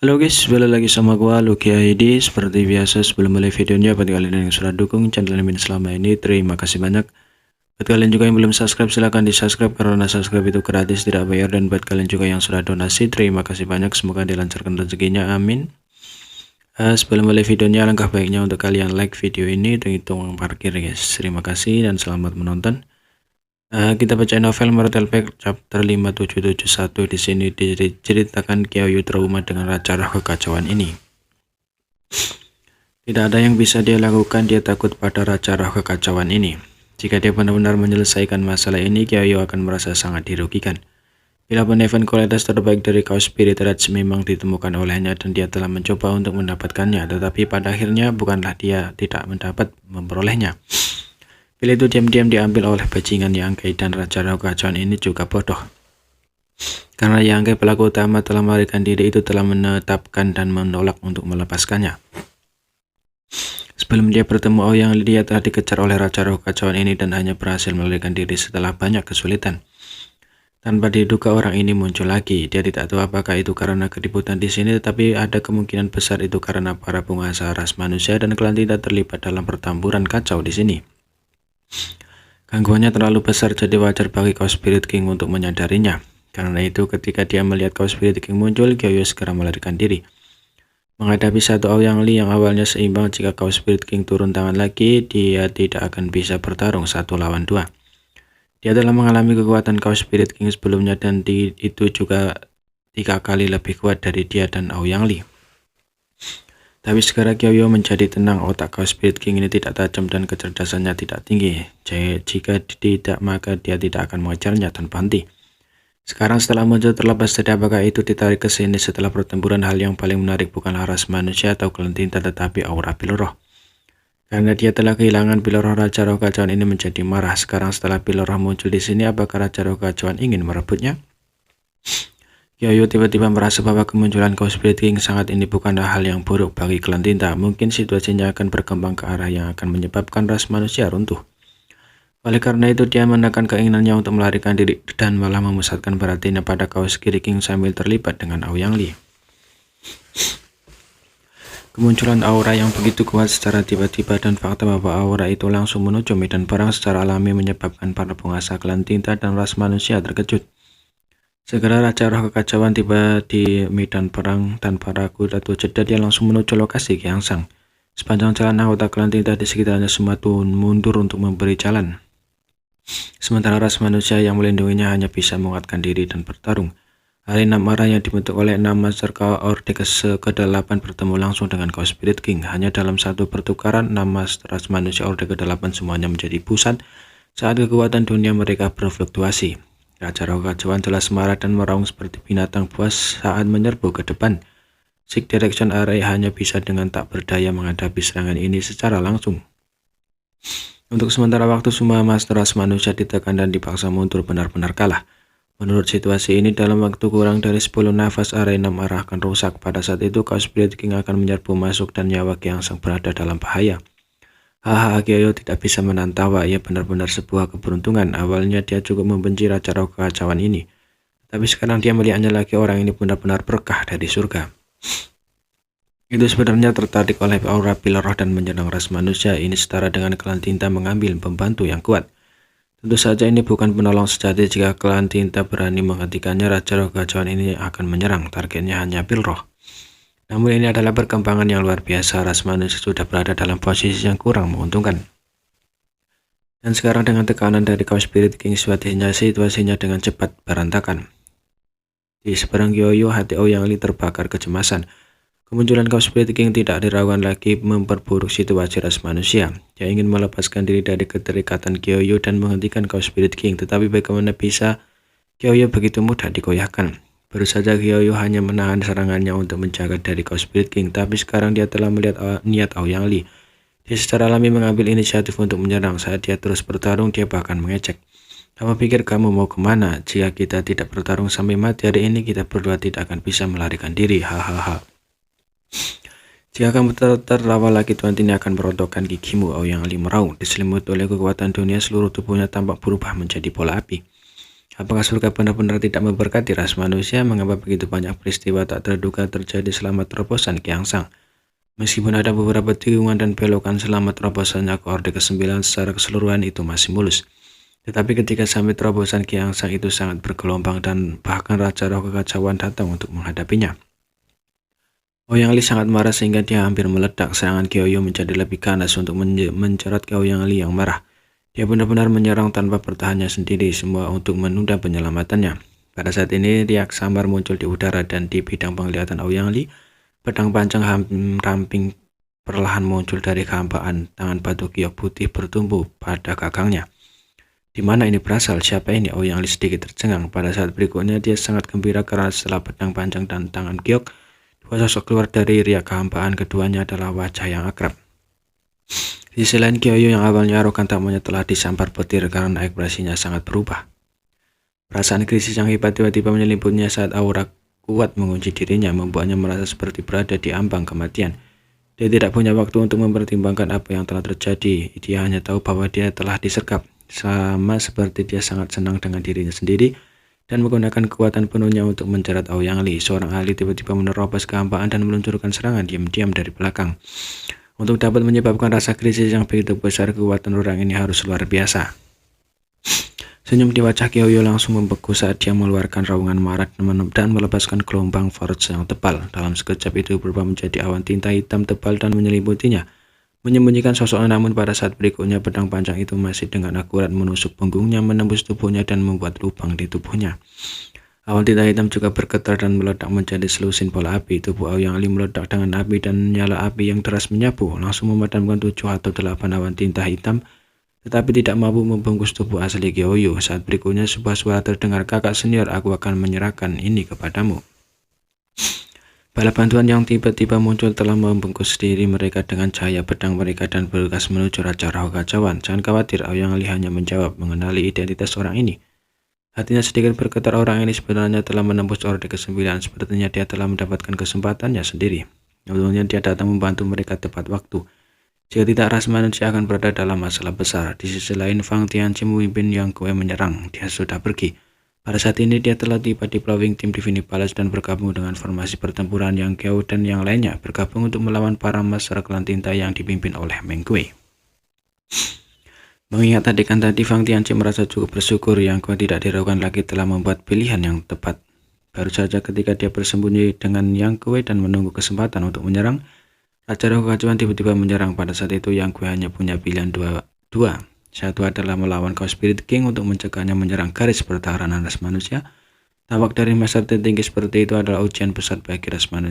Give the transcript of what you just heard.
Halo guys, balik lagi sama gua Lucky ID. Seperti biasa sebelum mulai videonya, buat kalian yang sudah dukung channel ini selama ini, terima kasih banyak. Buat kalian juga yang belum subscribe, silahkan di subscribe karena subscribe itu gratis, tidak bayar. Dan buat kalian juga yang sudah donasi, terima kasih banyak, semoga dilancarkan rezekinya, amin. Sebelum mulai videonya, langkah baiknya untuk kalian like video ini dan hitung parkir guys. Terima kasih dan selamat menonton. Kita baca novel Mortalpack chapter 5771. Di sini diceritakan Kyoyu trauma dengan raca roh kekacauan ini. Tidak ada yang bisa dia lakukan, dia takut pada raca roh kekacauan ini. Jika dia benar-benar menyelesaikan masalah ini, Kyoyu akan merasa sangat dirugikan. Bila pun event kualitas terbaik dari Chaos Spirit Rage memang ditemukan olehnya dan dia telah mencoba untuk mendapatkannya, tetapi pada akhirnya bukanlah dia tidak mendapat memperolehnya. Bila itu diam-diam diambil oleh bajingan Yangkei, dan raja roh kekacauan ini juga bodoh. Karena Yangkei pelaku utama telah melarikan diri, itu telah menetapkan dan menolak untuk melepaskannya. Sebelum dia bertemu Aoyang, dia telah dikejar oleh raja roh kekacauan ini dan hanya berhasil melarikan diri setelah banyak kesulitan. Tanpa diduga orang ini muncul lagi. Dia tidak tahu apakah itu karena keributan di sini, tetapi ada kemungkinan besar itu karena para penguasa ras manusia dan klan tidak terlibat dalam pertempuran kacau di sini. Gangguannya terlalu besar, jadi wajar bagi Chaos Spirit King untuk menyadarinya. Karena itu, ketika dia melihat Chaos Spirit King muncul, Kyoyu segera melarikan diri. Menghadapi satu Aoyang Li yang awalnya seimbang, jika Chaos Spirit King turun tangan lagi, dia tidak akan bisa bertarung 1 lawan 2. Dia telah mengalami kekuatan Chaos Spirit King sebelumnya dan itu juga 3 kali lebih kuat dari dia dan Aoyang Li. Tapi sekarang Kyoyu menjadi tenang, otak Chaos Spirit King ini tidak tajam dan kecerdasannya tidak tinggi. Jika tidak, maka dia tidak akan mengejarnya tanpa henti. Sekarang setelah muncul, terlepas dari apakah itu ditarik ke sini setelah pertempuran, hal yang paling menarik bukanlah ras manusia atau klan tinta, tetapi aura Piloroh. Karena dia telah kehilangan Piloroh, raja roh kacauan ini menjadi marah. Sekarang setelah Piloroh muncul di sini, apakah raja roh kacauan ingin merebutnya? Kyoyu tiba-tiba merasa bahwa kemunculan Chaos Spirit King sangat ini bukanlah hal yang buruk bagi klan tinta. Mungkin situasinya akan berkembang ke arah yang akan menyebabkan ras manusia runtuh. Oleh karena itu, dia menekan keinginannya untuk melarikan diri dan malah memusatkan perhatiannya pada Chaos Spirit King sambil terlibat dengan Aoyang Li. Kemunculan aura yang begitu kuat secara tiba-tiba dan fakta bahwa aura itu langsung menuju medan perang secara alami menyebabkan para penguasa klan tinta dan ras manusia terkejut. Segera raja roh kekacauan tiba di medan perang tanpa ragu atau jeda. Dia langsung menuju lokasi Gyeongsang. Sepanjang jalan, anggota klan tinta di sekitarnya semua mundur untuk memberi jalan. Sementara ras manusia yang melindunginya hanya bisa menguatkan diri dan bertarung. Hari 6 arah yang dibentuk oleh 6 Master Orde ke-8 bertemu langsung dengan Chaos Spirit King. Hanya dalam satu pertukaran, 6 Master ras manusia Orde ke-8 semuanya menjadi pusat saat kekuatan dunia mereka berfluktuasi. Raja roh kekacauan telah semarak dan meraung seperti binatang buas saat menyerbu ke depan. Six Direction Array hanya bisa dengan tak berdaya menghadapi serangan ini secara langsung. Untuk sementara waktu, semua master ras manusia ditekan dan dipaksa mundur benar-benar kalah. Menurut situasi ini, dalam waktu kurang dari 10 nafas, Array 6 arah akan rusak. Pada saat itu, Chaos Spirit King akan menyerbu masuk dan nyawa Gyeongsang berada dalam bahaya. Haha, Kyoyu tidak bisa menahan tawa. Ia benar-benar sebuah keberuntungan. Awalnya dia cukup membenci raja roh kekacauan ini, tapi sekarang dia melihatnya lagi. Orang ini benar-benar berkah dari surga. Itu sebenarnya tertarik oleh aura Piloroh dan menyerang ras manusia. Ini setara dengan klan tinta mengambil pembantu yang kuat. Tentu saja ini bukan penolong sejati. Jika klan tinta berani menghentikannya, raja roh kekacauan ini akan menyerang. Targetnya hanya Piloroh. Namun ini adalah perkembangan yang luar biasa. Ras manusia sudah berada dalam posisi yang kurang menguntungkan. Dan sekarang dengan tekanan dari Chaos Spirit King, situasinya dengan cepat berantakan. Di seberang Kyoyu, hati Aoyang Li terbakar kecemasan. Kemunculan Chaos Spirit King tidak diragukan lagi memperburuk situasi ras manusia. Dia ingin melepaskan diri dari keterikatan Kyoyu dan menghentikan Chaos Spirit King. Tetapi bagaimana bisa Kyoyu begitu mudah dikoyahkan? Baru saja Kyoyu hanya menahan serangannya untuk menjaga dari Chaos Spirit King, tapi sekarang dia telah melihat niat Aoyang Li. Dia secara alami mengambil inisiatif untuk menyerang. Saat dia terus bertarung, dia bahkan mengejek. Kamu pikir kamu mau kemana? Jika kita tidak bertarung sampai mati hari ini, kita berdua tidak akan bisa melarikan diri. Hahaha. Jika kamu tertawa lagi, Tuan ini akan merontokkan gigimu. Aoyang Li meraung. Diselimuti oleh kekuatan dunia, seluruh tubuhnya tampak berubah menjadi bola api. Apakah surga benar-benar tidak memberkati ras manusia? Mengapa begitu banyak peristiwa tak terduga terjadi selama terobosan Kiang Sang? Meskipun ada beberapa tikungan dan belokan selama terobosannya ke Orde ke-9, secara keseluruhan itu masih mulus. Tetapi ketika sampai terobosan Kiang Sang itu sangat bergelombang dan bahkan Raja Roh Kekacauan datang untuk menghadapinya. Ouyang Li sangat marah sehingga dia hampir meledak. Serangan Kiyoyo menjadi lebih ganas untuk menjerat Ouyang Li yang marah. Dia benar-benar menyerang tanpa bertahannya sendiri, semua untuk menunda penyelamatannya. Pada saat ini, riak samar muncul di udara dan di bidang penglihatan Ouyang Li, pedang panjang ramping perlahan muncul dari kehampaan. Tangan batu giok putih bertumbuh pada gagangnya. Di mana ini berasal? Siapa ini? Ouyang Li sedikit tercengang. Pada saat berikutnya, dia sangat gembira karena setelah pedang panjang dan tangan giok, dua sosok keluar dari riak kehampaan. Keduanya adalah wajah yang akrab. Di sisi lain, Kiyoyo yang awalnya arogan tampaknya telah disampar petir karena ekspresinya sangat berubah. Perasaan krisis yang hebat tiba-tiba menyelimputinya saat aura kuat mengunci dirinya, membuatnya merasa seperti berada di ambang kematian. Dia tidak punya waktu untuk mempertimbangkan apa yang telah terjadi. Dia hanya tahu bahwa dia telah disergap, sama seperti dia sangat senang dengan dirinya sendiri dan menggunakan kekuatan penuhnya untuk menjerat Ouyang Li. Seorang ahli tiba-tiba menerobos kehampaan dan meluncurkan serangan diam-diam dari belakang. Untuk dapat menyebabkan rasa krisis yang begitu besar, kekuatan orang ini harus luar biasa. Senyum di wajah Kiyoyo langsung membeku saat dia mengeluarkan raungan marah dan melepaskan gelombang force yang tebal. Dalam sekejap itu berubah menjadi awan tinta hitam tebal dan menyelimutinya, menyembunyikan sosoknya. Namun pada saat berikutnya, pedang panjang itu masih dengan akurat menusuk punggungnya, menembus tubuhnya dan membuat lubang di tubuhnya. Awan tinta hitam juga bergetar dan meledak menjadi selusin bola api. Tubuh Ouyang Li meledak dengan api dan nyala api yang deras menyapu, langsung memadamkan 7 atau 8 awan tinta hitam, tetapi tidak mampu membungkus tubuh asli Kiyoyo. Saat berikutnya sebuah suara terdengar, "Kakak senior, aku akan menyerahkan ini kepadamu." Bala bantuan yang tiba-tiba muncul telah membungkus diri mereka dengan cahaya pedang mereka dan bergegas menuju Raja Roh Kekacauan. "Jangan khawatir," Ouyang Li hanya menjawab, mengenali identitas orang ini. Hatinya sedikit bergetar. Orang ini sebenarnya telah menembus Orde ke-9. Sepertinya dia telah mendapatkan kesempatannya sendiri. Kebetulan dia datang membantu mereka tepat waktu. Jika tidak, ras manusia akan berada dalam masalah besar. Di sisi lain, Fang Tianqi memimpin Yang Kuei menyerang. Dia sudah pergi. Pada saat ini dia telah tiba di Plowing Team Divini Palace dan bergabung dengan formasi pertempuran Yang Kiao dan yang lainnya, bergabung untuk melawan para Master Klan Tinta yang dipimpin oleh Meng Kuei. Mengingat adegan tadi, Fang Tianqi merasa cukup bersyukur Yang Kuei tidak diragukan lagi telah membuat pilihan yang tepat. Baru saja ketika dia bersembunyi dengan Yang Kuei dan menunggu kesempatan untuk menyerang, Raja Roh Kekacauan tiba-tiba menyerang. Pada saat itu Yang Kuei hanya punya pilihan dua. Satu adalah melawan Chaos Spirit King untuk mencegahnya menyerang garis pertahanan ras manusia. Tampak dari master tertinggi seperti itu adalah ujian besar bagi ras manusia.